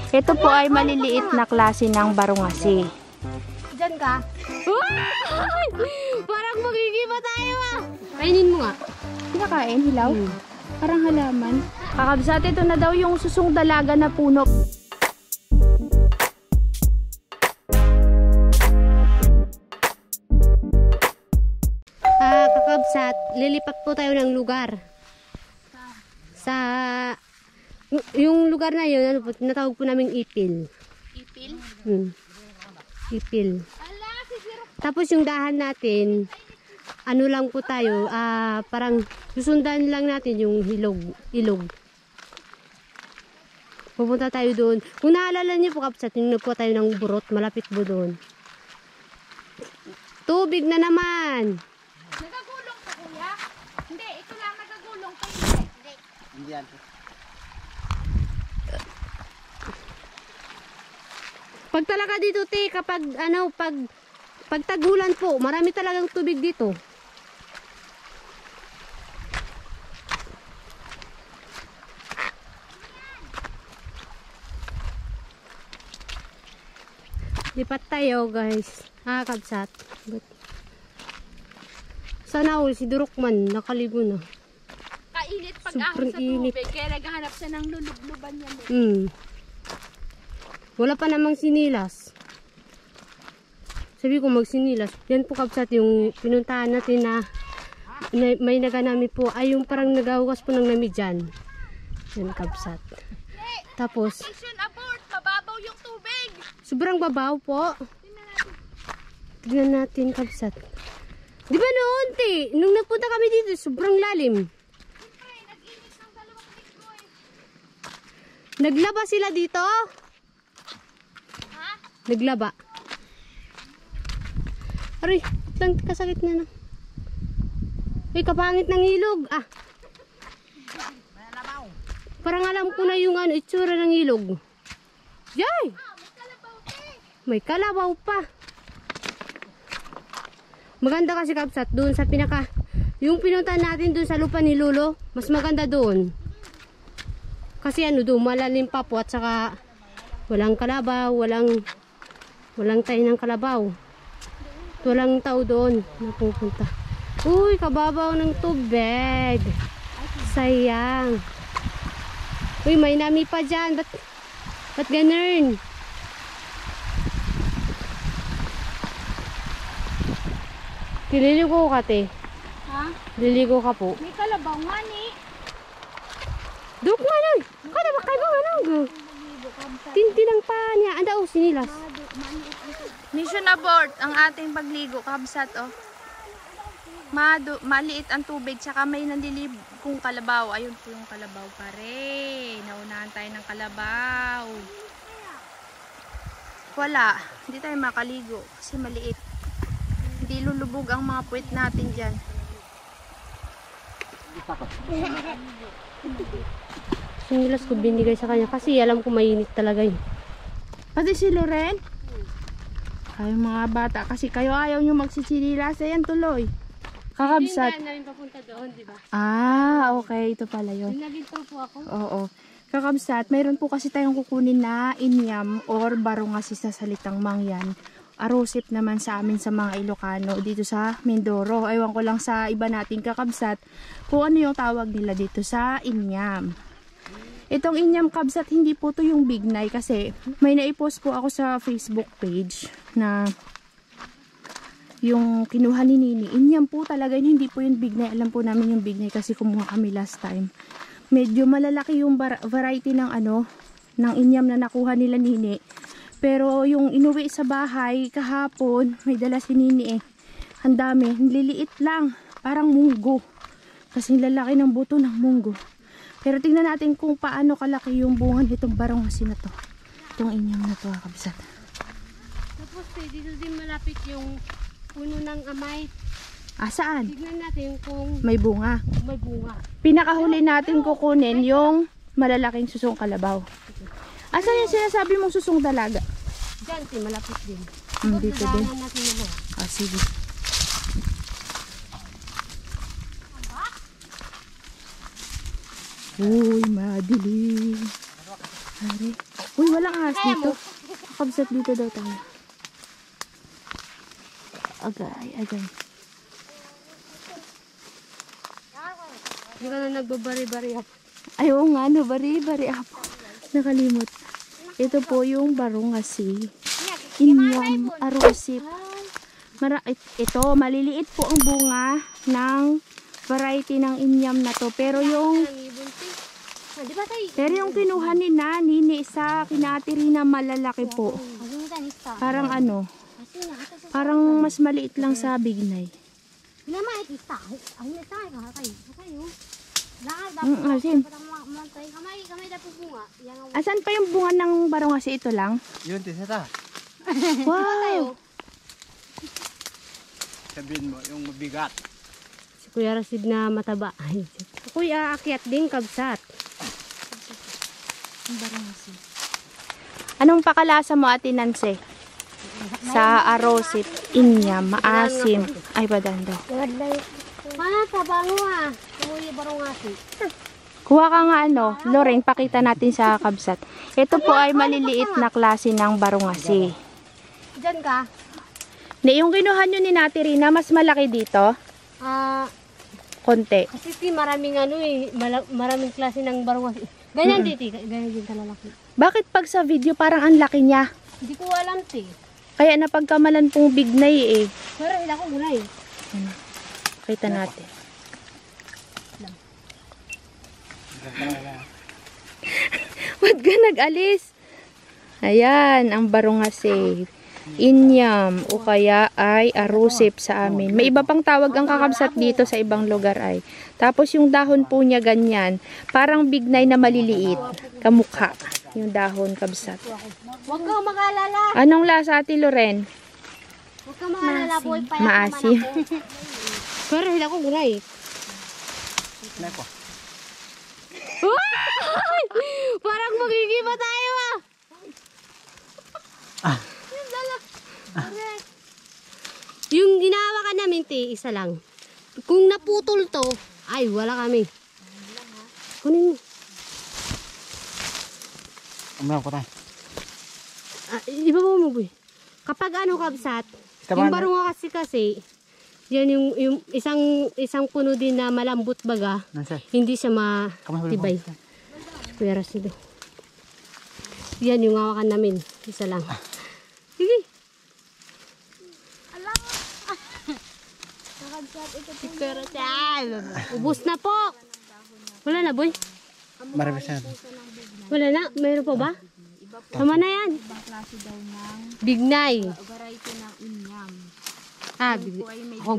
Ito po ay maliliit na klase ng barongasi. Diyan ka. Parang magigiba tayo ah. Kainin mo nga. Kinakain, hilaw? Parang halaman. Kakabsat, ito na daw yung susong dalaga na puno. Kakabsat, lilipat po tayo ng lugar. Yung lugar na yun, ano po, tinatawag po naming Ipil. Ipil? Ipil. Tapos yung dahan natin, ano lang po tayo, parang susundan lang natin yung ilog. Pupunta tayo doon. Kung naalala niyo po, kapsat, yung nagpo tayo ng burot, malapit po doon. Tubig na naman! Nagagulong pa, kuya? Hindi, ito lang nagagulong pa. Hindi yan. Pag talaga dito, te, kapag pag tagulan po, marami talagang tubig dito. Lipat tayo, guys. Kabsat. Sana all si Durokman nakaligo na. Kainit pag Sobrang sa init. tubig, kaya naghahanap siya ng lulubluban yan. Wala pa namang sinilas. Sabi ko magsinilas. Yan po, kabsat, yung pinuntahan natin na may naganami po ay yung parang nagahugas po ng nami dyan. Yan, kabsat. Tapos Mission abort, mababaw yung tubig. sobrang babaw po. Tignan natin, kabsat. Di ba noon, te? Nung nagpunta kami dito, sobrang lalim. Naglaba sila dito? Ha? Naglaba. Aray, lang kasakit na na. Ay, kapangit ng ilog. Parang alam ko na yung itsura ng ilog. Yay! May kalabaw pa. Maganda kasi, kabsat, doon sa yung pinuntahan natin doon sa lupa ni Lolo, mas maganda doon. Kasi doon, malalim pa po at saka walang kalabaw, walang tayo ng kalabaw. Walang tao doon napupunta. Uy, kababaw ng tubig. Sayang. Uy, may nami pa dyan. Ba't ganun? Liligo ka, te. Ha? Liligo ka po. May kalabaw nga ni. Duk man oy. Kada ba kayo ano? Tinti lang pa niya. Anda sinilas. Mission abort ang ating pagligo, kabsat, oh. Maliit ang tubig, tsaka may nandilibong kalabaw. Ayun po yung kalabaw pare. Naunahan tayo ng kalabaw. Wala. Hindi tayo makaligo kasi maliit. Hindi lulubog ang mga puwit natin dyan. Sinilas ko binigay sa kanya kasi alam ko mainit talaga yun. Pati si Loren? Kayo mga bata, kasi kayo ayaw nyo magsisinilas. Ayan tuloy. Kakabsat. Hindi namin papunta doon, di ba? Okay. Ito pala yun. Nagintro po ako. Oo. Kakabsat, mayroon po kasi tayong kukunin na inyam or barongasi sa salitang Mangyan. Arosip naman sa amin sa mga Ilocano dito sa Mindoro. Ewan ko lang sa iba nating kakabsat kung ano yung tawag nila dito sa inyam. Itong inyam, kabsat, hindi po to yung bignay kasi may naipost po ako sa Facebook page na yung kinuha ni Nini. Inyam po talaga yun, hindi po yung bignay. Alam po namin yung bignay kasi kumuha kami last time. Medyo malalaki yung variety ng ng inyam na nakuha nila Nini. Pero yung inuwi sa bahay kahapon, may dala si Nini eh. Ang dami, liliit lang, parang munggo. Kasi lalaki ng buto ng munggo. Pero tingnan natin kung paano kalaki yung bunga nitong barongasi na to. Itong inyam na to, kabsat. Tapos dito din malapit yung puno ng amay. Saan? Tignan natin kung May bunga. may bunga. Pinakahuli natin kukunin yung malalaking susong kalabaw. Asan yung sinasabi mong susong dalaga? Diyan, malapit din. Dito din. Dadaanan natin yung mga. Sige. Uy, madilim. Hari. Uy, walang ahas dito. Kakabsat dito daw tayo. Agay, agay. Hindi ka na nagbabari-bari up. Ay, oo nga, no, bari-bari ako. Nakalimot. Ito po yung barongasi. Inyam, arosip. Ito, maliliit po ang bunga ng variety ng inyam na to. Pero yung kinuha ni Nani sa kinatiri na malalaki po. Parang ano, parang mas maliit lang sa bignay. Asim. Asan pa yung bunga ng barongasi? Ito lang? Yun, tisata. Wow! Sabihin mo, yung mabigat. Si Kuya Rasid na mataba. Ay, Kuya, aakyat din kabsat. Anong pakalasa mo, Ate Nancy? Sa arosip, inyam, maasim. Ay, badando. Mana, taba mo ah. Kuya barongasi. Kuha ka nga ano, Lorraine, pakita natin sa kabsat. Ito po ay maliliit na klase ng barongasi. Diyan ka? Yung kinuha nyo ni Nati Rina, mas malaki dito? Konti. Kasi maraming maraming klase ng barongasi. Ganyan dito, ganyan din kalalaki. Bakit pag sa video parang ang laki niya? Hindi ko alam Kaya napagkamalan pong bignay eh. Pero hindi ako gulay. Pakita natin. Ba't ka nag-alis? Ayan, ang barongasi. Inyam o kaya ay arusip sa amin. May iba pang tawag ang kakabsat dito sa ibang lugar ay. Tapos yung dahon po niya ganyan, parang bignay na maliliit. Kamukha yung dahon kabsat. Huwag kang mag-alala. Anong lasa, Ate Loren? Huwag kang mag-alala. Maasim. Pero hindi ako gulay. Parang magigiba tayo Yung ginahawakan namin, isa lang. Kung naputol to, ay wala kami. Kunin mo. Umang ko tayo. Iba mo boy. Kapag kabsat, yung barunga kasi, yan yung isang puno din na malambot baga, hindi siya matibay. Pero sila. Yan yung hawakan namin. Isa lang. Sige. Ubus na po. Wala na boy. Marabisan. Wala na. Mayroon pa ba? Tama na yan. Bignay. Variety ng inyam.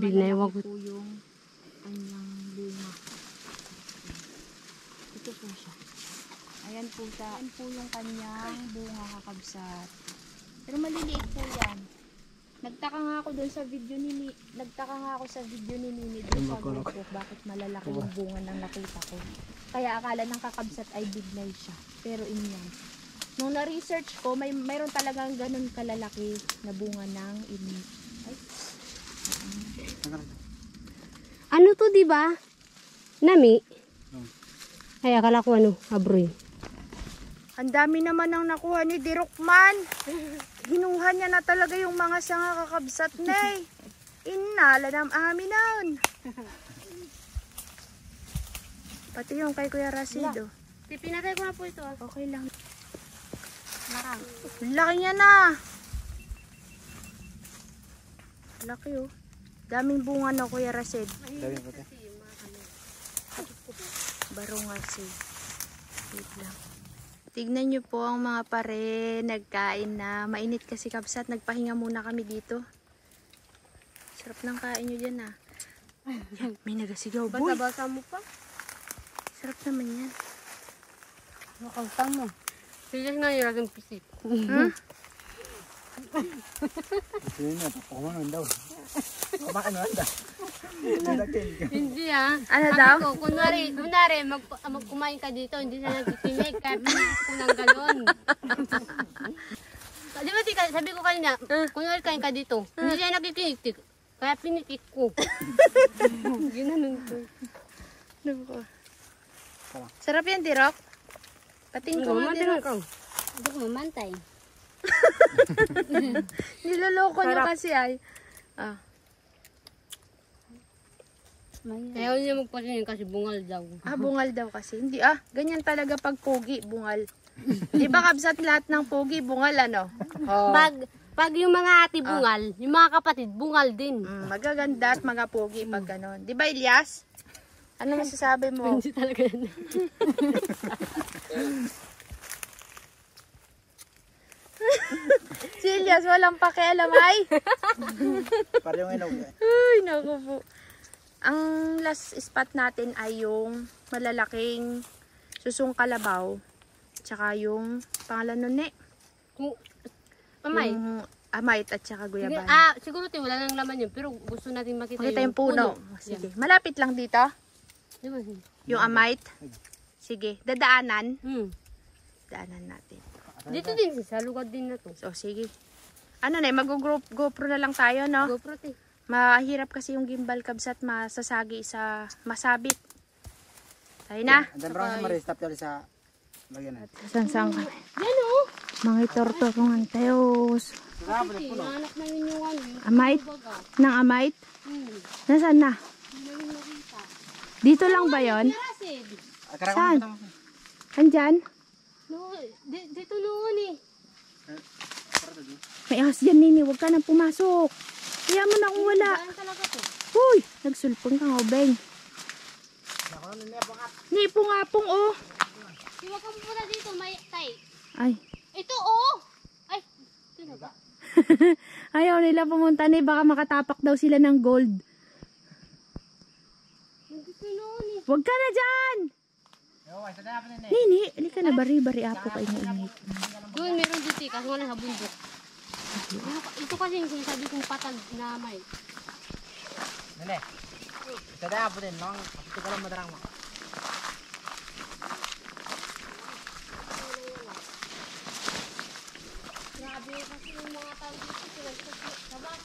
Bignay. Wag. Yung kanyang bunga. Ito po siya. Ayan po yung kanyang bunga kakabsat. Pero maliliit po yan. Nagtaka nga ako sa video ni Nini doon sa grupo bakit malalaki yung bunga ng nakita ko. Kaya akala ng kakabsat ay bignay siya. Pero inyam. Nung na-research ko, mayroon talagang ganun kalalaki na bunga ng inyam. Ano to, di ba? Nami. Ay, akala ko abroy. Ang dami naman ang nakuha ni Dirokman. Ginuha niya na talaga yung mga sanga kakabsat na eh. Inala ng amin nun. Pati yung kay Kuya Rasido. Pinatay ko na po ito. Okay lang. Laki niya na. Laki oh. Daming bunga na Kuya Rasid. Barongasi. Wait lang. Tignan nyo po ang mga pare, nagkain na. Mainit kasi kabsat, nagpahinga muna kami dito. Sarap ng kain nyo dyan ah. Yan, may nagasigaw. Boy! Basa-basa mo pa. Sarap naman yan. Makautang mo. Sige nga yung aking pisit. Huh? Sige na, papakumanon daw. Kumain mo anda. Hindi Ano daw? Kunwari, magkumain ka dito, hindi na nagkikinig. Kaya pinikit ko ng galon. Di ba, sabi ko kanina, kunwari kain ka dito, hindi siya nakikinig. Kaya pinikit ko. Ginanon ko. Sarap yan, Dirok. Pating ko nga, Dirok. Hindi ko mamantay. Niloloko nyo Sarap. kasi ay. Ah. Ayaw niya magpatingin kasi bungal daw. Bungal daw kasi. Hindi ganyan talaga pag pogi, bungal. Di ba kabsat lahat ng pogi, bungal ano? Oh. Pag yung mga ate bungal, yung mga kapatid bungal din. Magaganda at mga pogi pag ganon. Di ba Elias? Ano masasabi mo? Hindi talaga yan. Si Elias walang pakialam ay. Parang yung ilog. Ay, naku po. Ang last spot natin ay yung malalaking susong kalabaw. Tsaka yung pangalan nun Mamay. Yung amait at tsaka guyaban. Siguro wala nang laman yun, pero gusto natin makita, Makita yung puno. Sige. Malapit lang dito. Diba? Yung amait. Sige. Dadaanan. Daanan natin. Dito din, sa lugar din na to. So, sige. Ano na, mag-GoPro na lang tayo, no? GoPro te. Mahirap kasi yung gimbal kabsat masasagi sa masabit. Tayo na. Andan rin sa Maris, tap sa lagyan natin. Saan ka? Yan o! Mga tortorungan tayos. Kasi, nahanap namin yung ano. Amait? Nang amait? Nasaan na? Dito lang ba yun? Saan? Andyan? No, dito noon eh. May ahas dyan, Nini. Huwag ka nang pumasok. Kaya mo na kung wala. Saan talaga to? Uy! Nagsulpong ka, Obeng. Nipong-apong, oh. Iwag ka muna dito, may tay. Ay. Ito oh! Ay, ito na ba? Ayaw nila pumunta ni. Baka makatapak daw sila ng gold. Nandito noon eh. Huwag ka na dyan! Nini, halika na. Bari-bari ako kayo na init. Doon, meron dito eh, kaso wala sa bundok. Ito kasi yung sinasabi kong patag na may. Nene. Sada po din, nang ito ka lang madarang mo. Grabe kasi yung mga tao dito, sinagtabas.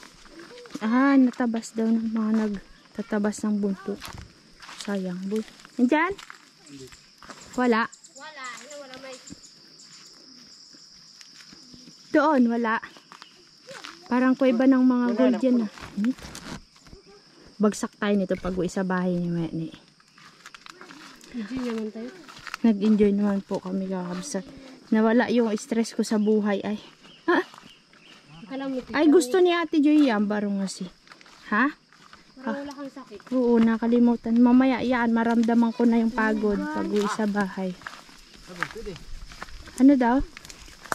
Natabas daw ng mga nagtatabas ng buntot. Sayang, boy. Nandyan? Wala. Wala, wala may. Doon, wala. Parang kuiba ng mga gold dyan. Bagsak tayo nito pag uwi sa bahay ni Mani. Enjoy naman tayo. Nag-enjoy naman po kami kakabsat. Nawala yung stress ko sa buhay ay. Ay gusto ni Ate Joy yan, barong kasi. Ha? Parang wala kang sakit. Oo, nakalimutan. Mamaya yan, maramdaman ko na yung pagod pag uwi sa bahay. Ano daw?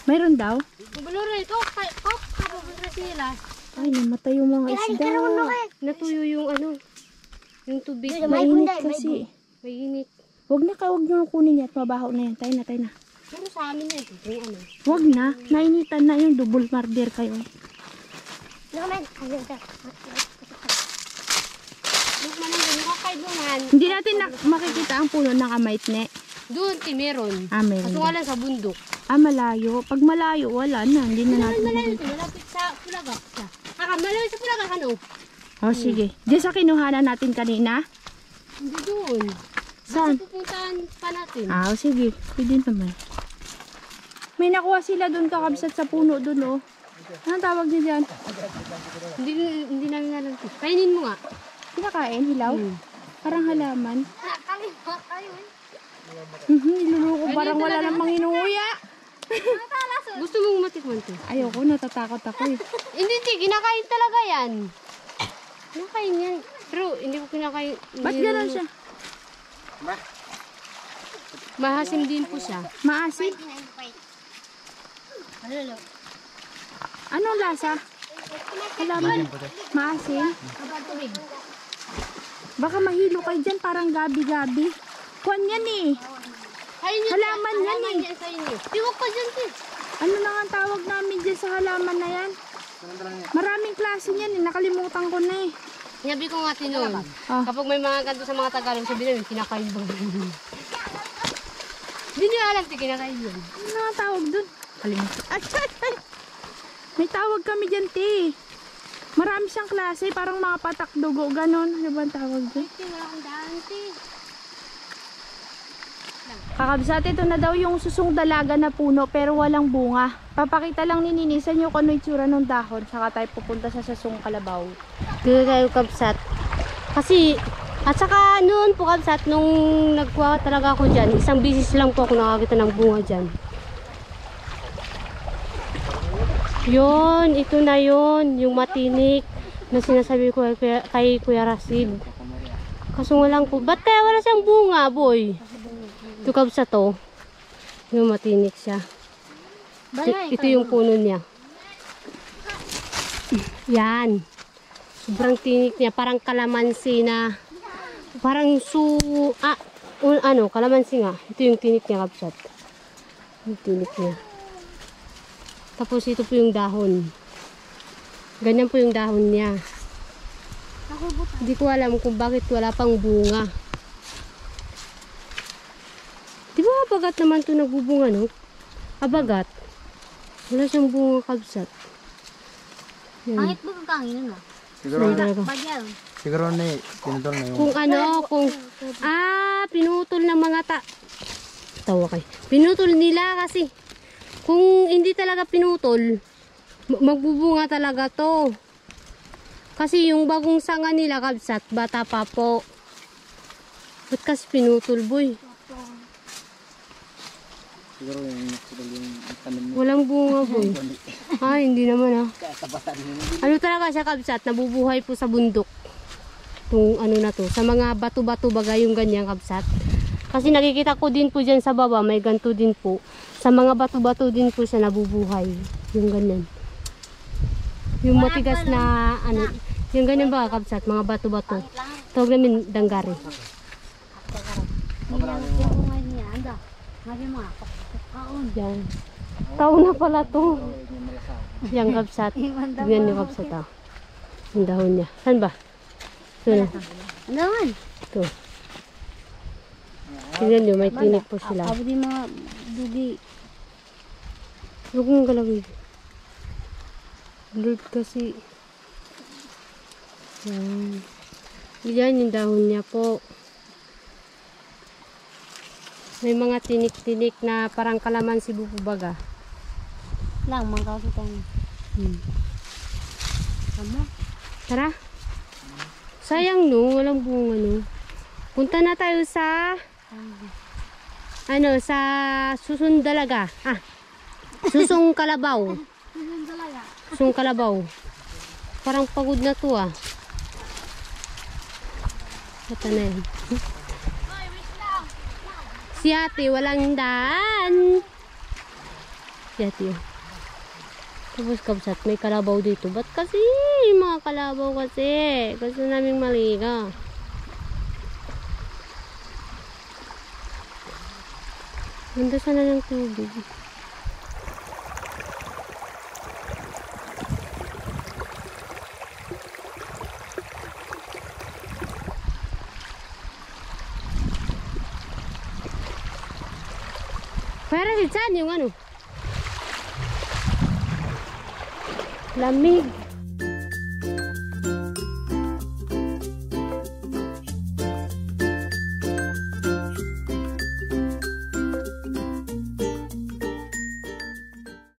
Mayroon daw? Kubalura ito, kapapunta sila. Ay, namatay yung mga isda. Natuyo yung ano, yung tubig. Mainit kasi. Mainit. Huwag nyo kunin yan at mabaho na yan. Tayo na. Pero sa amin na ito, yung ano. Huwag na. Nainitan na yung double murder kayo. Hindi natin makikita ang puno ng amait ne. Doon, meron. Meron. Kaso nga lang sa bundok. Malayo. Pag malayo, wala na. Hindi na natin Malayo makikita. ito, malapit sa Pulaga. Malayo sa Pulaga, ano? Sige. Diyan sa kinuhanan natin kanina? Hindi doon. Saan? Pupuntahan pa natin. Sige. Pwede naman. May nakuha sila doon kakabsat sa puno doon, oh. Anong tawag niya dyan? Hindi namin alam. Kainin mo nga. Kinakain? Hilaw? Parang halaman. Nakalimutan tayo eh. Niluluko. Parang wala namang inuuya. Gusto mong matikman to? Ayoko. Natatakot ako eh. Hindi, kinakain talaga yan. Kinakain yan. Pero hindi ko kinakain. Ba't gano'n siya? Mahasim din po siya. Maasim? Anong lasa? Halaman. Maasim? Baka mahilo kayo dyan. Parang gabi-gabi. Kuwan yan eh. Halaman yan eh. Tiwag ka dyan eh. Ano na nga ang tawag namin dyan sa halaman na yan? Maraming klase niyan eh. Nakalimutan ko na eh. Sinabi ko nga tinon. Kapag may mga ganito sa mga Tagalog, sabi namin, kinakain ba? Hindi nyo alam, kinakain yun. Ano na ang tawag dun? Kalimutan. Ay! May tawag kami dyan, te. Marami siyang klase. Parang mga patak dugo. Ganon. Ano ba ang tawag dun? Wala kang daan, te. Kakabsat, ito na daw yung susung dalaga na puno pero walang bunga. Papakita lang ni Nini sa inyo kung ano itsura ng dahon. Saka tayo pupunta sa susung kalabaw. Dito tayo kabsat. Kasi, at saka noon po kabsat, nung nagkuha talaga ako dyan, isang bisis lang po ako nakakita ng bunga dyan. Yun, ito na yun, yung matinik na sinasabi ko kay Kuya Rasid. Kaso walang po, ba't kaya wala siyang bunga, boy? Ito kabsat to, yung matinik siya. Ito yung puno niya. Yan. Sobrang tinik niya. Parang kalamansi na. Parang kalamansi nga. Ito yung tinik niya, kabsat. Yung tinik niya. Tapos ito po yung dahon. Ganyan po yung dahon niya. Hindi ko alam kung bakit wala pang bunga. Di ba abagat naman ito nagbubunga, no? Abagat. Wala siyang bunga, kabsat. Pangit mo kang kangin na. Siguro na pinutol na yung... Pinutol ng mga tawa kay. Pinutol nila kasi kung hindi talaga pinutol, magbubunga talaga to. Kasi yung bagong sanga nila, kabsat, bata pa po. Ba't kasi pinutol, boy? Siguro yung tanim mo. Walang bunga, boy. Hindi naman Ano talaga siya, kabsat? Nabubuhay po sa bundok. Itong ano na to. Sa mga bato-bato bagay yung ganyan, kabsat. Kasi nakikita ko din po dyan sa baba, may ganto din po. Sa mga bato-bato din po siya nabubuhay. Yung ganyan. Yung matigas na, yung ganyan ba, kabsat? Mga bato-bato. Tawag namin danggari. Yan. Tao na pala to. Yang kabsat. Yan yung kabsat. Yung dahon niya. Saan ba? Ito. Andaman. Ito. Tingnan nyo, may tinik po sila. Abo di mga dudi. Huwag mong galawin. Lord kasi. Yan. Yan yung dahon niya po. May mga tinik-tinik na parang kalamansi bububaga. Lang, mga kasutan. Tara. Sayang no, walang bunga no. Punta na tayo sa sa susung dalaga. Susung kalabaw. Susung kalabaw. Parang pagod na to Ito na yan. Si ate, walang daan. Si ate yun. Tapos kabsat, may kalabaw dito. Ba't kasi? Mga kalabaw kasi. Gusto naming maliga. Ganda sana ng tubig. Para si Chan yung lamig.